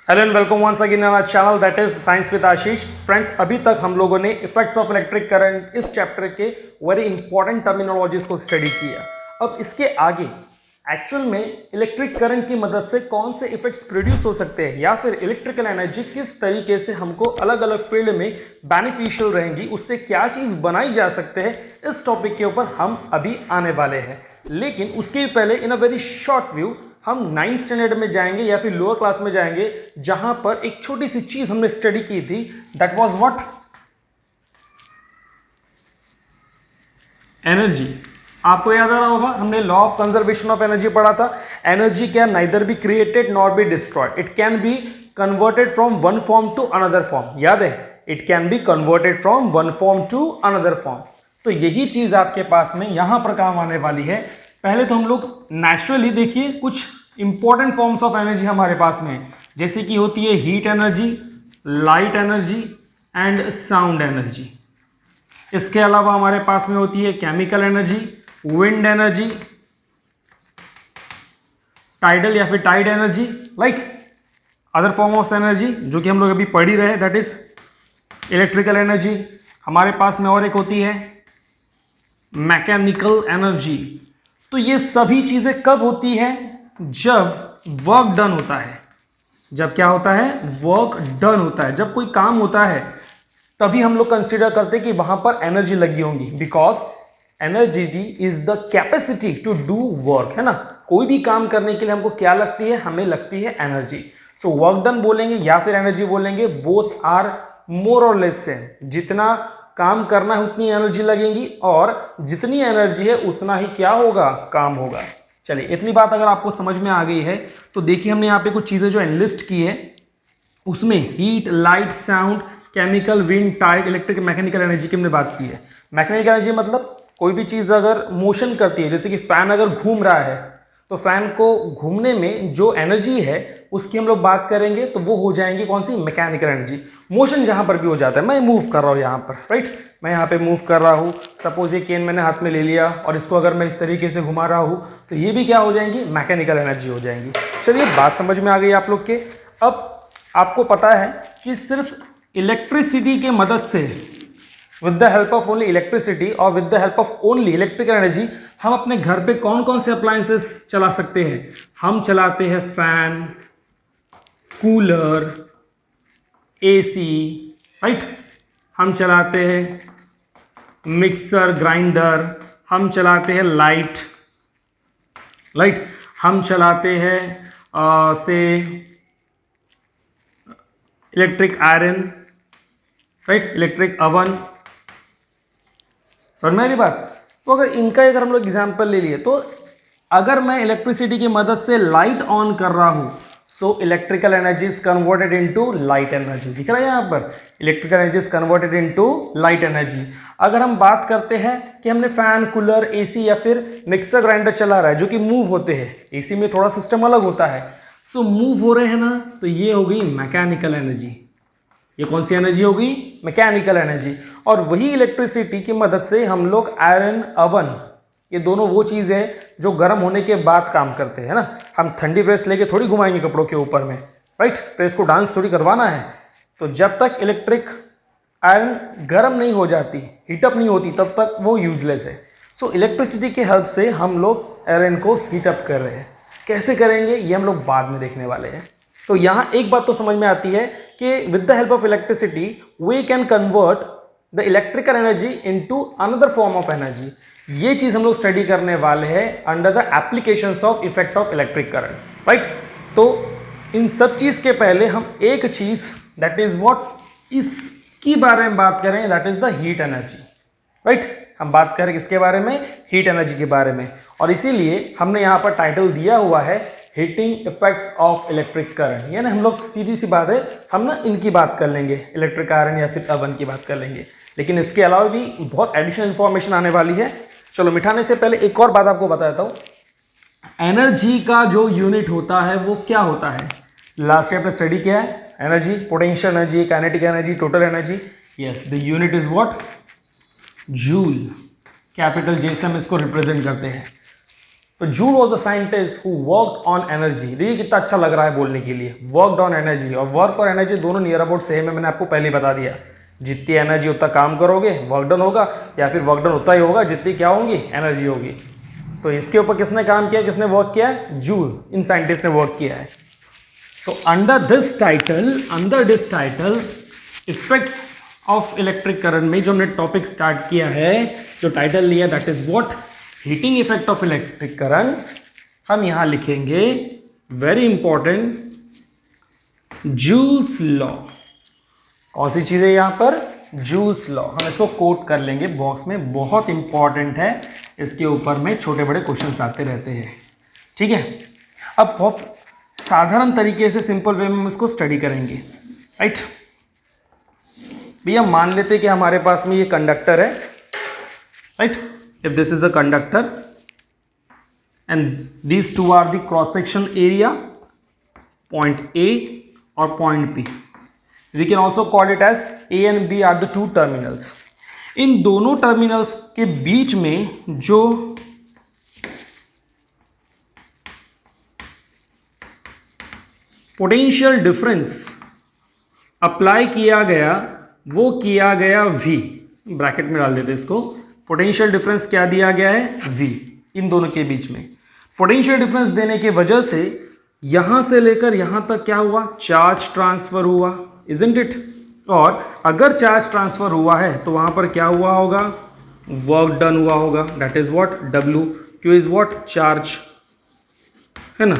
Hello and welcome once again in our channel that is science with Ashish. Friends, अभी तक हम लोगों ने इफेक्ट्स ऑफ इलेक्ट्रिक करंट इस चैप्टर के वेरी इंपॉर्टेंट टर्मिनोलॉजीज को स्टडी किया। अब इसके आगे एक्चुअल में इलेक्ट्रिक करंट की मदद से कौन से इफेक्ट्स प्रोड्यूस हो सकते हैं या फिर इलेक्ट्रिकल एनर्जी किस तरीके से हमको अलग अलग फील्ड में बेनिफिशियल रहेंगी, उससे क्या चीज़ बनाई जा सकते हैं, इस टॉपिक के ऊपर हम अभी आने वाले हैं। लेकिन उसके पहले इन अ वेरी शॉर्ट व्यू हम 9th स्टैंडर्ड में जाएंगे या फिर लोअर क्लास में जाएंगे, जहां पर एक छोटी सी चीज हमने स्टडी की थी। That was what? एनर्जी। आपको याद आ रहा होगा, हमने law of conservation of energy पढ़ा था। Energy can neither be created nor be destroyed, it can be converted from one form to another form. याद है, it can be converted from one form to another form. तो यही चीज आपके पास में यहां पर काम आने वाली है। पहले तो हम लोग नेचुरली देखिए कुछ इंपॉर्टेंट फॉर्म्स ऑफ एनर्जी हमारे पास में, जैसे कि होती है heat energy, light energy and sound energy. इसके अलावा हमारे पास में होती है chemical energy, wind energy, tidal या फिर tide energy, like other form of energy जो कि हम लोग अभी पढ़ ही रहे, दैट इज इलेक्ट्रिकल एनर्जी। हमारे पास में और एक होती है मैकेनिकल एनर्जी। तो ये सभी चीजें कब होती है? जब वर्क डन होता है। जब क्या होता है? वर्क डन होता है। जब कोई काम होता है तभी हम लोग कंसीडर करते हैं कि वहां पर एनर्जी लगी होंगी, because energy is the capacity to do work, है ना। कोई भी काम करने के लिए हमको क्या लगती है? हमें लगती है एनर्जी। सो वर्क डन बोलेंगे या फिर एनर्जी बोलेंगे, बोथ आर मोर और लेस सेम। जितना काम करना है उतनी एनर्जी लगेगी और जितनी एनर्जी है उतना ही क्या होगा? काम होगा। चलिए, इतनी बात अगर आपको समझ में आ गई है तो देखिए हमने यहाँ पे कुछ चीज़ें जो एनलिस्ट की है, उसमें heat, light, sound, chemical, wind, tide, electric, mechanical energy की हमने बात की है। मैकेनिकल एनर्जी मतलब कोई भी चीज़ अगर मोशन करती है, जैसे कि फैन अगर घूम रहा है तो फैन को घूमने में जो एनर्जी है उसकी हम लोग बात करेंगे, तो वो हो जाएंगी कौन सी? Mechanical energy. मोशन जहां पर भी हो जाता है, मैं मूव कर रहा हूं यहां पर, राइट, मैं यहां पे मूव कर रहा हूं। सपोज ये केन मैंने हाथ में ले लिया और इसको अगर मैं इस तरीके से घुमा रहा हूं तो ये भी क्या हो जाएंगी? मैकेनिकल एनर्जी हो जाएंगी। चलिए, बात समझ में आ गई आप लोग के। अब आपको पता है कि सिर्फ इलेक्ट्रिसिटी के मदद से, with the help of only electricity और with the help of only electrical energy, हम अपने घर पे कौन कौन से अप्लायंसेस चला सकते हैं? हम चलाते हैं फैन, कूलर, एसी, राइट। हम चलाते हैं मिक्सर, ग्राइंडर, हम चलाते हैं लाइट, हम चलाते हैं से electric iron, right, electric oven. समझ में आ रही बात? तो अगर इनका अगर हम लोग एग्जाम्पल ले लिए, तो अगर मैं इलेक्ट्रिसिटी की मदद से लाइट ऑन कर रहा हूं, so electrical energy is converted into light energy. दिख रहा है यहां पर? Electrical energy is converted into light energy. अगर हम बात करते हैं कि हमने फैन, कूलर, एसी या फिर मिक्सर ग्राइंडर चला रहा है जो कि मूव होते हैं, एसी में थोड़ा सिस्टम अलग होता है, सो मूव हो रहे हैं ना, तो ये हो गई मैकेनिकल एनर्जी। ये कौन सी एनर्जी होगी? Mechanical energy. और वही इलेक्ट्रिसिटी की मदद से हम लोग आयरन, अवन, ये दोनों वो चीज़ है जो गर्म होने के बाद काम करते हैं ना। हम ठंडी प्रेस लेके थोड़ी घुमाएंगे कपड़ों के ऊपर में, राइट, प्रेस को डांस थोड़ी करवाना है। तो जब तक इलेक्ट्रिक आयरन गर्म नहीं हो जाती, हीटअप नहीं होती, तब तक वो यूजलेस है। सो इलेक्ट्रिसिटी की हेल्प से हम लोग आयरन को हीटअप कर रहे हैं। कैसे करेंगे ये हम लोग बाद में देखने वाले हैं। तो यहाँ एक बात तो समझ में आती है कि with the help of electricity we can convert the electrical energy into another form of energy. ये चीज हम लोग स्टडी करने वाले हैं under the applications of effect of electric current, right. तो इन सब चीज के पहले हम एक चीज, दैट इज व्हाट, इसकी बारे में बात करें, that is the heat energy, right. हम बात करें किसके बारे में? हीट एनर्जी के बारे में। और इसीलिए हमने यहाँ पर टाइटल दिया हुआ है heating effects of electric current. यानी हम लोग सीधी सी बात है, हम ना इनकी बात कर लेंगे, इलेक्ट्रिक आयरन या फिर अवन की बात कर लेंगे, लेकिन इसके अलावा भी बहुत एडिशनल इंफॉर्मेशन आने वाली है। चलो, मिटाने से पहले एक और बात आपको बता देता हूँ। एनर्जी का जो यूनिट होता है वो क्या होता है? लास्ट टाइम आपने स्टडी किया है energy, potential energy, kinetic energy, total energy. Yes, the unit is what? Joule. Capital J से हम इसको रिप्रेजेंट करते हैं। तो joule was the scientist who worked on energy. देखिए कितना अच्छा लग रहा है बोलने के लिए, वर्कड ऑन एनर्जी। और वर्क और एनर्जी दोनों नियर अबाउट सेम है, मैंने आपको पहले बता दिया। जितनी एनर्जी उतना काम करोगे वर्क डन होगा, या फिर वर्क डन उतना ही होगा जितनी क्या होंगी, एनर्जी होगी। तो इसके ऊपर किसने काम किया, किसने वर्क किया है, जूल, इन साइंटिस्ट ने वर्क किया है। तो under this title effects of electric current में जो हमने टॉपिक स्टार्ट किया है, जो टाइटल लिया, that is what, heating effect of electric current. हम यहां लिखेंगे वेरी इंपॉर्टेंट, जूल्स लॉ। कौन सी चीज है यहां पर, जूल्स लॉ। हम इसको कोट कर लेंगे बॉक्स में, बहुत इंपॉर्टेंट है, इसके ऊपर में छोटे बड़े क्वेश्चंस आते रहते हैं। ठीक है, अब बहुत साधारण तरीके से सिंपल वे में हम इसको स्टडी करेंगे। राइट भैया, मान लेते कि हमारे पास में ये कंडक्टर है। Right, if this is a conductor and these two are the cross section area, point A और point B. We can also call it as A and B are the two terminals. इन दोनों terminals के बीच में जो potential difference apply किया गया वो किया गया V, ब्रैकेट में डाल देते इसको। पोटेंशियल डिफरेंस क्या दिया गया है, V, इन दोनों के बीच में। पोटेंशियल डिफरेंस देने की वजह से यहां से लेकर यहां तक क्या हुआ, चार्ज ट्रांसफर हुआ, इजंट इट। और अगर चार्ज ट्रांसफर हुआ है तो वहां पर क्या हुआ होगा, वर्क डन हुआ होगा, that is what W। Q is what, charge, है ना,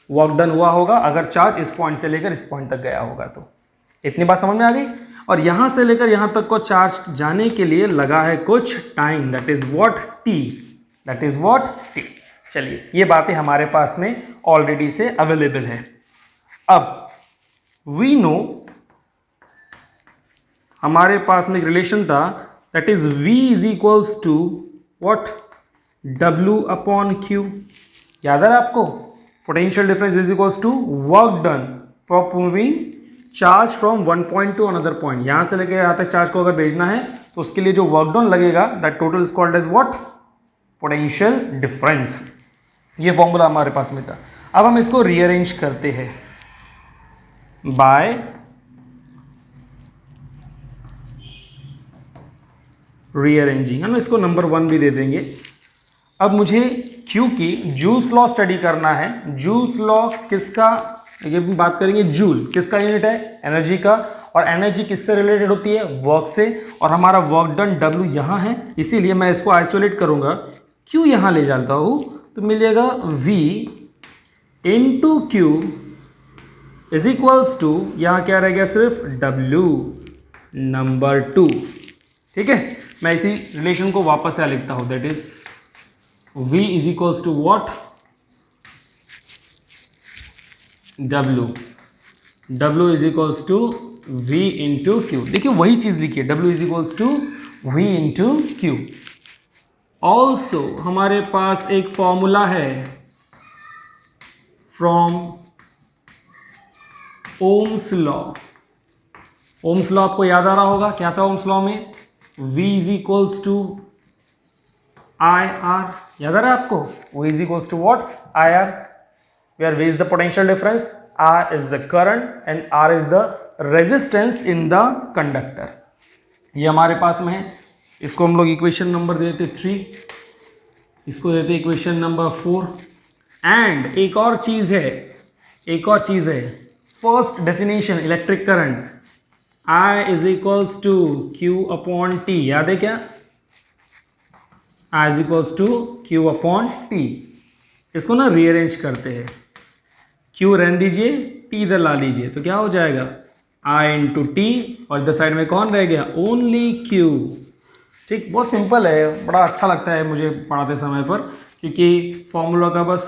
वर्क डन हुआ होगा अगर चार्ज इस पॉइंट से लेकर इस पॉइंट तक गया होगा। तो इतनी बात समझ में आ गई। और यहां से लेकर यहां तक को चार्ज जाने के लिए लगा है कुछ time, that is what T, that is what T। चलिए, ये बातें हमारे पास में ऑलरेडी से अवेलेबल है। अब वी नो, हमारे पास में एक रिलेशन था, that is V is equals to what, W upon Q। याद है आपको, potential difference is equals to work done for moving charge from one point to another point. यहां से लेकर यहां तक चार्ज को अगर भेजना है तो उसके लिए जो वर्क डन लगेगा, that total is called as what, potential difference. ये फॉर्मूला हमारे पास में था। अब हम इसको रीअरेंज करते हैं बाय रीअरेंजिंग, हम इसको नंबर 1 भी दे देंगे। अब मुझे Q की जूल्स लॉ स्टडी करना है। जूल्स लॉ किसका, ये बात करेंगे, जूल किसका यूनिट है, एनर्जी का। और एनर्जी किससे रिलेटेड होती है, वर्क से। और हमारा वर्क डन W यहाँ है, इसीलिए मैं इसको आइसोलेट करूंगा, Q यहाँ ले जाता हूँ, तो मिलेगा V into Q is equals to, यहाँ क्या रह गया, सिर्फ W नंबर 2। ठीक है, मैं इसी रिलेशन को वापस से लिखता हूँ, that is V is equals to what, W is equals to V into Q। देखिए वही चीज लिखिए, W is equals to V into Q। Also हमारे पास एक फॉर्मूला है from Ohm's law. Ohm's law आपको याद आ रहा होगा, क्या था ओम्स लॉ में, V is equals to IR। याद आ रहा है आपको, V is equals to what, IR, where V is the potential difference, R is the current and R is the resistance in the conductor। ये हमारे पास में है। इसको हम लोग इक्वेशन नंबर देते 3, इसको देते इक्वेशन नंबर 4। एंड एक और चीज है, first definition electric current, I is equals to Q upon T। याद है क्या, I is equals to Q upon T। इसको ना रीअरेंज करते हैं, Q रहने दीजिए, T इधर ला लीजिए, तो क्या हो जाएगा, I इंटू T, और इधर साइड में कौन रह गया, ओनली Q। ठीक, बहुत सिंपल है, बड़ा अच्छा लगता है मुझे पढ़ाते समय पर, क्योंकि फॉर्मूला का बस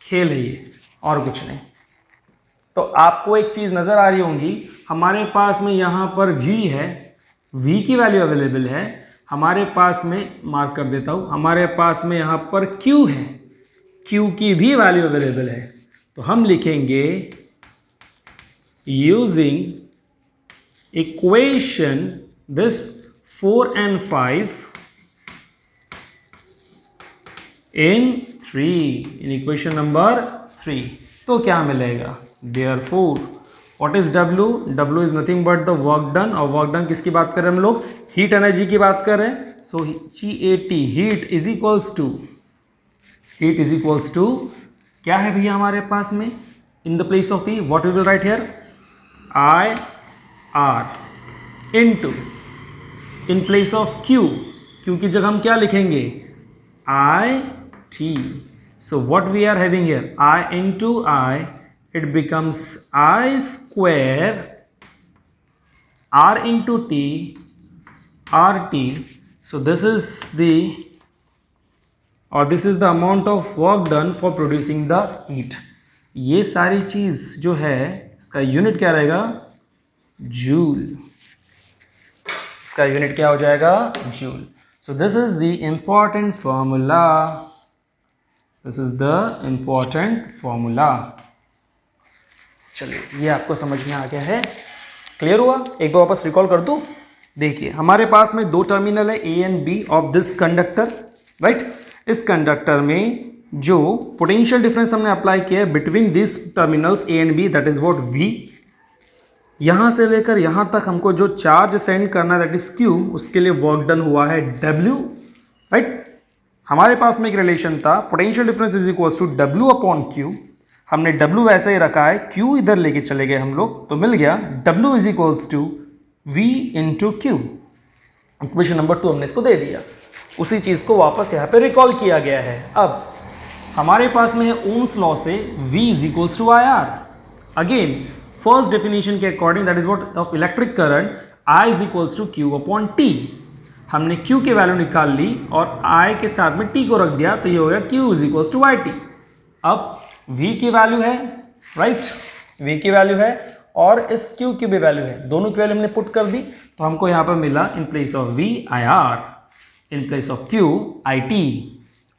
खेल है ये, और कुछ नहीं। तो आपको एक चीज़ नज़र आ रही होंगी, हमारे पास में यहाँ पर V है, V की वैल्यू अवेलेबल है, हमारे पास में मार्क कर देता हूँ, हमारे पास में यहाँ पर Q है, Q की भी वैल्यू अवेलेबल है। तो हम लिखेंगे using equation this 4 and 5 in 3 in equation number 3। तो क्या मिलेगा? Therefore what is W? W is nothing but the work done, और वर्क डन किसकी बात कर रहे हैं हम लोग? हीट एनर्जी की बात कर रहे हैं। So GAT heat is equals to क्या है भैया हमारे पास में? In the place of E what we will write here? IR into in place of Q की जगह हम क्या लिखेंगे? IT। so what we are having here? I into I, it becomes I square R into T RT। so this is the amount of work done for producing the heat। ये सारी चीज जो है इसका यूनिट क्या रहेगा? Joule. इसका unit क्या हो जाएगा? Joule. so this is the important formula। चलिए ये आपको समझ में आ गया है, क्लियर हुआ? एक बार वापस रिकॉल कर दूं। देखिए हमारे पास में दो टर्मिनल है A and B of this conductor, right. इस कंडक्टर में जो पोटेंशियल डिफरेंस हमने अप्लाई किया है between this terminals A and B, that is what V। यहां से लेकर यहां तक हमको जो चार्ज सेंड करना है दैट इज Q, उसके लिए वर्क डन हुआ है W, राइट। हमारे पास में एक रिलेशन था potential difference is equal to W upon Q। हमने W वैसे ही रखा है, Q इधर लेके चले गए हम लोग, तो मिल गया W is equals to V into Q। Equation number 2 हमने इसको दे दिया। उसी चीज को वापस यहाँ पे रिकॉल किया गया है। अब हमारे पास में है ओम्स लॉ से V is equals to IR। Again first definition के according that is what of electric current I is equals to Q upon T। हमने Q की वैल्यू निकाल ली और I के साथ में T को रख दिया, तो ये हो गया Q is equals to YT। अब V की वैल्यू है, राइट, V की वैल्यू है और इस Q की भी वैल्यू है, दोनों की वैल्यू हमने पुट कर दी, तो हमको यहाँ पर मिला in place of V IR, in place of Q IT।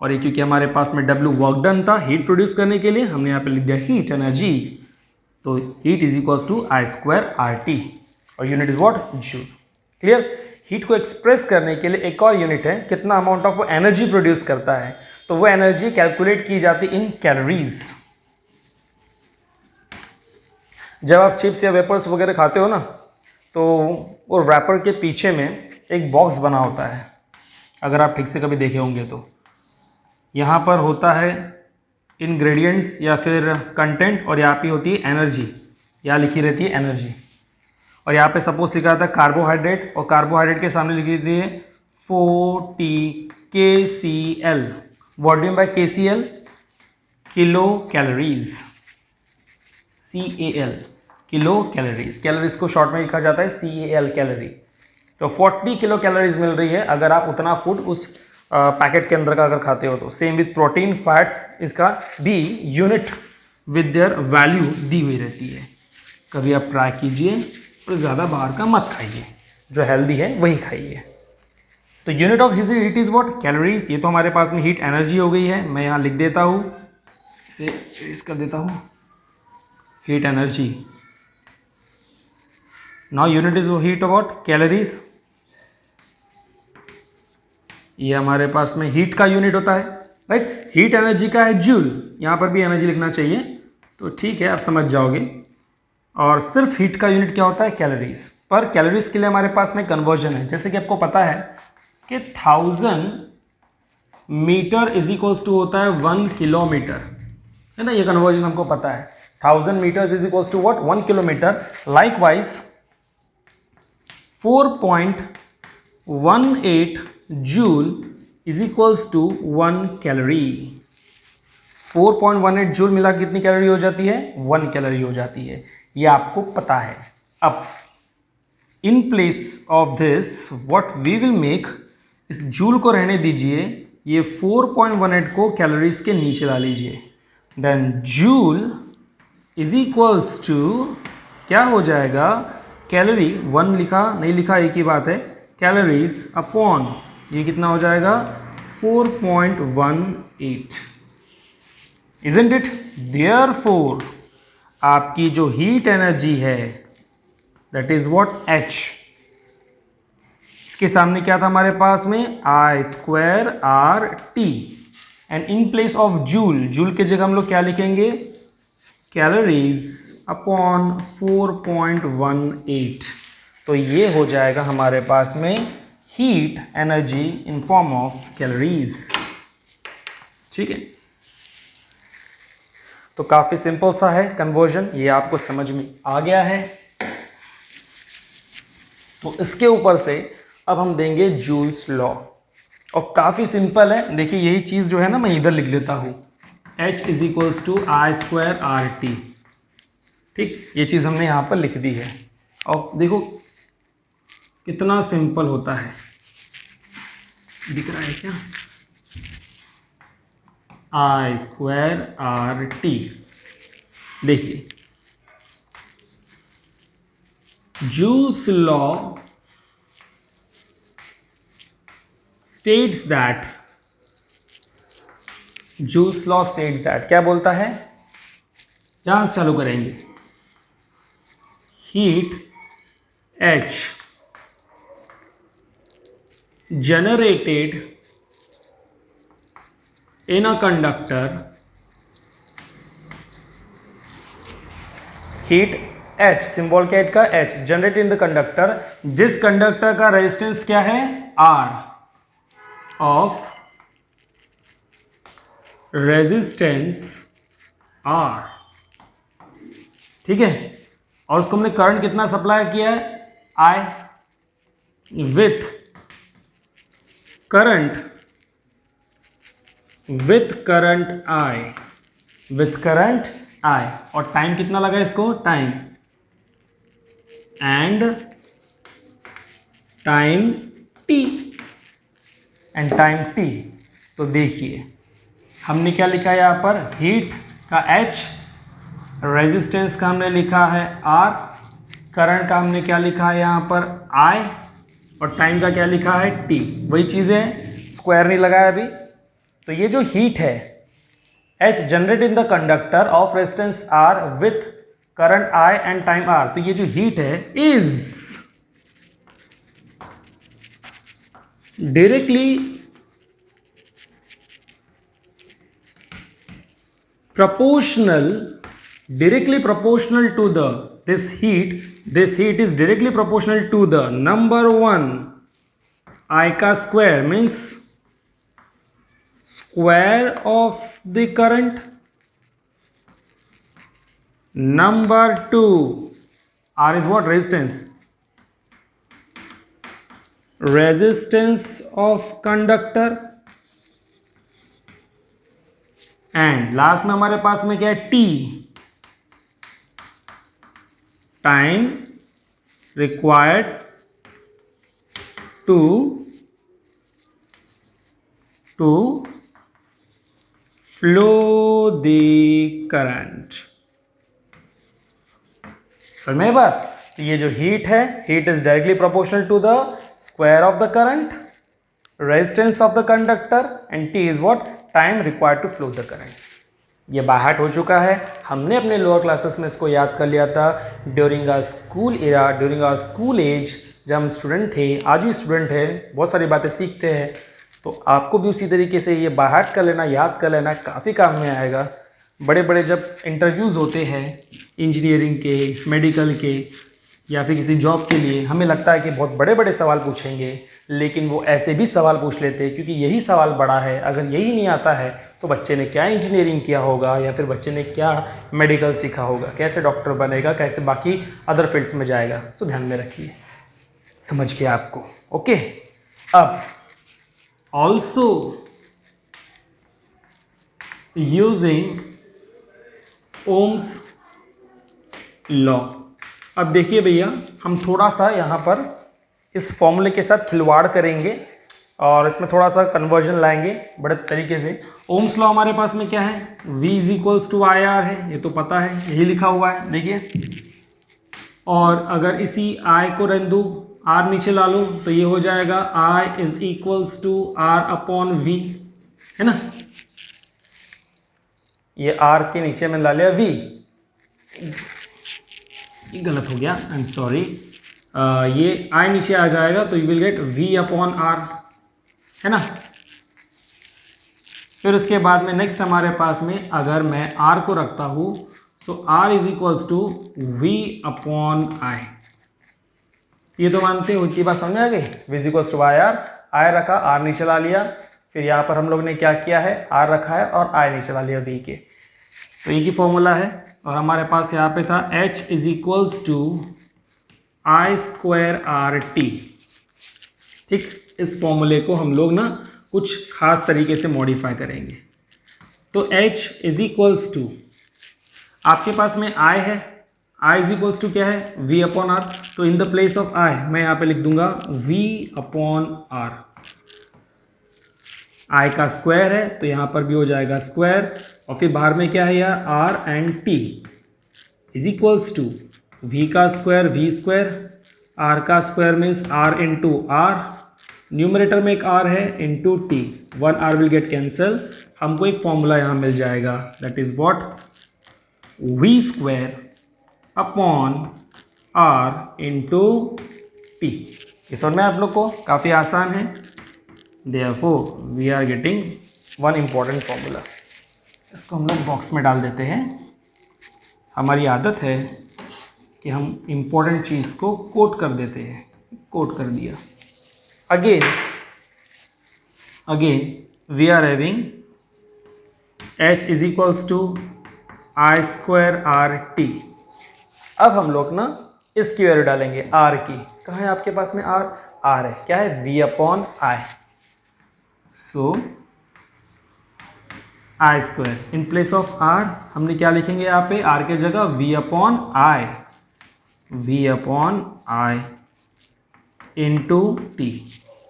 और ये क्योंकि हमारे पास में W वर्क डन था हीट प्रोड्यूस करने के लिए, हमने यहाँ पे लिख दिया हीट एनर्जी, तो heat is equals to I square RT और unit is what? Joule. Clear? Heat को एक्सप्रेस करने के लिए एक और यूनिट है, कितना अमाउंट ऑफ एनर्जी प्रोड्यूस करता है, तो वो एनर्जी कैलकुलेट की जाती इन कैलोरीज। जब आप चिप्स या वेपर्स वगैरह खाते हो ना, तो वो रैपर के पीछे में एक बॉक्स बना होता है, अगर आप ठीक से कभी देखे होंगे तो यहाँ पर होता है इंग्रेडिएंट्स या फिर कंटेंट, और यहाँ पे होती है एनर्जी, यहाँ लिखी रहती है एनर्जी, और यहाँ पे सपोज लिखा था कार्बोहाइड्रेट, और कार्बोहाइड्रेट के सामने लिखी रहती है 40 KCl। What do mean by KCl? Kilo calories, CAL kilo calories. Calories को शॉर्ट में लिखा जाता है CAL कैलोरी। तो 40 किलो कैलोरीज मिल रही है अगर आप उतना फूड उस पैकेट के अंदर का अगर खाते हो तो। सेम विथ प्रोटीन फैट्स, इसका भी यूनिट विद देयर वैल्यू दी हुई रहती है। कभी आप ट्राई कीजिए, पर ज़्यादा बाहर का मत खाइए, जो हेल्दी है वही खाइए। तो unit of heat is what? Calories. ये तो हमारे पास में हीट एनर्जी हो गई है, मैं यहाँ लिख देता हूँ, इसे इरेज कर देता हूँ, heat energy. Now unit is heat what? Calories. ये हमारे पास में हीट का यूनिट होता है, राइट। हीट एनर्जी का है जूल, यहाँ पर भी एनर्जी लिखना चाहिए, तो ठीक है आप समझ जाओगे। और सिर्फ हीट का यूनिट क्या होता है? कैलोरीज। पर कैलोरीज के लिए हमारे पास में कन्वर्जन है, जैसे कि आपको पता है कि 1000 मीटर इज इक्वल्स टू होता है 1 किलोमीटर, है ना, ये कन्वर्जन हमको पता है। 1000 meters is equals to what? 1 kilometer. Likewise 4.18 joule is equals to 1 calorie. 4.18 joule मिला कितनी कैलोरी हो जाती है? 1 कैलोरी हो जाती है, ये आपको पता है। अब in place of this what we will make, इस जूल को रहने दीजिए, ये 4.18 को कैलोरीज के नीचे ला लीजिए, then joule is equals to क्या हो जाएगा? कैलोरी 1 लिखा नहीं लिखा एक ही बात है, कैलोरीज अपॉन ये कितना हो जाएगा? 4.18। Isn't it? देयरफॉर आपकी जो हीट एनर्जी है दैट इज व्हाट? H। इसके सामने क्या था हमारे पास में? I square RT and in place of joule, joule की जगह हम लोग क्या लिखेंगे, कैलोरीज अपॉन 4.18। तो ये हो जाएगा हमारे पास में heat energy in form of calories. ठीक है, तो काफ़ी सिंपल सा है कन्वर्जन, ये आपको समझ में आ गया है। तो इसके ऊपर से अब हम देंगे जूल्स लॉ, और काफ़ी सिंपल है। देखिए यही चीज़ जो है ना, मैं इधर लिख लेता हूँ, H is equals to I²RT। ठीक, ये चीज़ हमने यहाँ पर लिख दी है, और देखो कितना सिंपल होता है, दिख रहा है क्या, I²RT। देखिए joules law states that, joules law states that क्या बोलता है, यहां से चालू करेंगे, heat H generated in a conductor, heat H, symbol क्या का H, generate in the conductor, जिस कंडक्टर का रेजिस्टेंस क्या है R, ऑफ रेजिस्टेंस R। ठीक है, और उसको हमने करंट कितना सप्लाई किया है I, with current I, with current I, और टाइम कितना लगा इसको, time and time t, and time t। तो देखिए हमने क्या लिखा है यहाँ पर, हीट का H, रेजिस्टेंस का हमने लिखा है R, करंट का हमने क्या लिखा है यहाँ पर I, और टाइम का क्या लिखा है t। वही चीज़ है, स्क्वायर नहीं लगाया अभी। तो ये जो हीट है H generate in the conductor of resistance R with current I and time R, तो ये जो हीट है is directly proportional to the this heat is directly proportional to the number 1 I का square, means square of the current, number 2 R is what, resistance of conductor, and last में हमारे पास में क्या है T, time required to flow the current. समझ में बात, तो ये जो हीट है, heat is directly proportional to the square of the current, resistance of the conductor, and T is what, time required to flow the current. ये बाहर हो चुका है, हमने अपने लोअर क्लासेस में इसको याद कर लिया था during our school era, during our school age, जब हम स्टूडेंट थे, आज भी स्टूडेंट है, बहुत सारी बातें सीखते हैं। तो आपको भी उसी तरीके से ये बाहर कर लेना, याद कर लेना, काफ़ी काम में आएगा। बड़े बड़े जब इंटरव्यूज़ होते हैं इंजीनियरिंग के, मेडिकल के, या फिर किसी जॉब के लिए, हमें लगता है कि बहुत बड़े बड़े सवाल पूछेंगे, लेकिन वो ऐसे भी सवाल पूछ लेते हैं क्योंकि यही सवाल बड़ा है। अगर यही नहीं आता है तो बच्चे ने क्या इंजीनियरिंग किया होगा, या फिर बच्चे ने क्या मेडिकल सीखा होगा, कैसे डॉक्टर बनेगा, कैसे बाकी अदर फील्ड्स में जाएगा। सो ध्यान में रखिए, समझ गया आपको, ओके। अब ऑल्सो यूजिंग ओम्स लॉ, अब देखिए भैया, हम थोड़ा सा यहाँ पर इस फॉर्मूले के साथ खिलवाड़ करेंगे और इसमें थोड़ा सा कन्वर्जन लाएंगे बड़े तरीके से। ओम्स लॉ हमारे पास में क्या है, V is equals to I R है, ये तो पता है, यही लिखा हुआ है, देखिए। और अगर इसी I को रहने दूँ, R नीचे ला लूँ, तो ये हो जाएगा I is equals to R upon V, है ना। ये R के नीचे मैंने ला लिया V, ये गलत हो गया, आई एम सॉरी। ये I नीचे आ जाएगा तो you will get V upon R, है ना। फिर उसके बाद में नेक्स्ट हमारे पास में अगर मैं R को रखता हूँ, so R is equals to V upon I। ये तो मानते हो कि बात समझ में आ गई। V is equals to Y R, I रखा, R नीचे ला लिया, फिर यहाँ पर हम लोग ने क्या किया है, R रखा है और I नीचे ला लिया V के। तो ये की फॉर्मूला है और हमारे पास यहाँ पे था H is equals to I square RT। ठीक, इस फॉर्मूले को हम लोग ना कुछ खास तरीके से मॉडिफाई करेंगे। तो H इज इक्वल्स टू, आपके पास में I है, I इज इक्वल्स टू क्या है, V अपॉन R। तो इन द प्लेस ऑफ I मैं यहाँ पे लिख दूंगा V अपॉन R। I का स्क्वायर है तो यहाँ पर भी हो जाएगा स्क्वायर, और फिर बाहर में क्या है यार, R and T is equals to V का स्क्वायर V स्क्वायर, R का square means R into R, numerator में एक R है into T, 1 R will get cancel. हमको एक फॉर्मूला यहाँ मिल जाएगा, that is what, V square upon R into T। ये समझ में आप लोग को काफ़ी आसान है। Therefore we are getting one important formula. इसको हम लोग बॉक्स में डाल देते हैं। हमारी आदत है कि हम इम्पॉर्टेंट चीज़ को कोट कर देते हैं, कोट कर दिया। Again we are having H is equals to I square RT। अब हम लोग ना इसकी वैल्यू डालेंगे R की। कहाँ है आपके पास में R? R है, क्या है, V upon I। So I square in place of R हमने क्या लिखेंगे यहाँ पे, R के जगह V upon I, V upon I into T।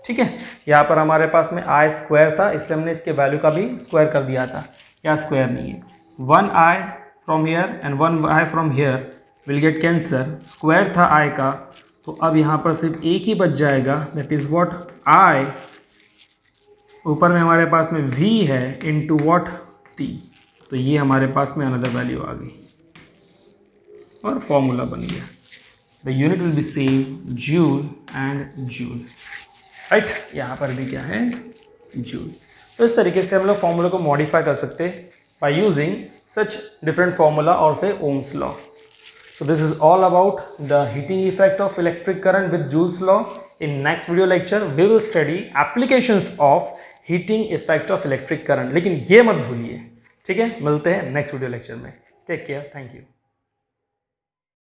ठीक है, यहाँ पर हमारे पास में I स्क्वायर था इसलिए हमने इसके वैल्यू का भी स्क्वायर कर दिया था। या स्क्वायर नहीं है, 1I from here and 1I from here will get cancer. Square था I का, तो अब यहाँ पर सिर्फ एक ही बच जाएगा, दैट इज व्हाट, I, ऊपर में हमारे पास में V है इंटू व्हाट, T। तो ये हमारे पास में अनदर वैल्यू आ गई और फॉर्मूला बन गया। The unit will be same, joule and joule, right. यहाँ पर भी क्या है, जूल। तो इस तरीके से हम लोग फॉर्मूला को मॉडिफाई कर सकते हैं by using such different formula और से Ohm's law. So this is all about the heating effect of electric current with Joule's law. In next video lecture, we will study applications of heating effect of electric current. लेकिन ये मत भूलिए, ठीक है। मिलते हैं नेक्स्ट वीडियो लेक्चर में। Take care, thank you.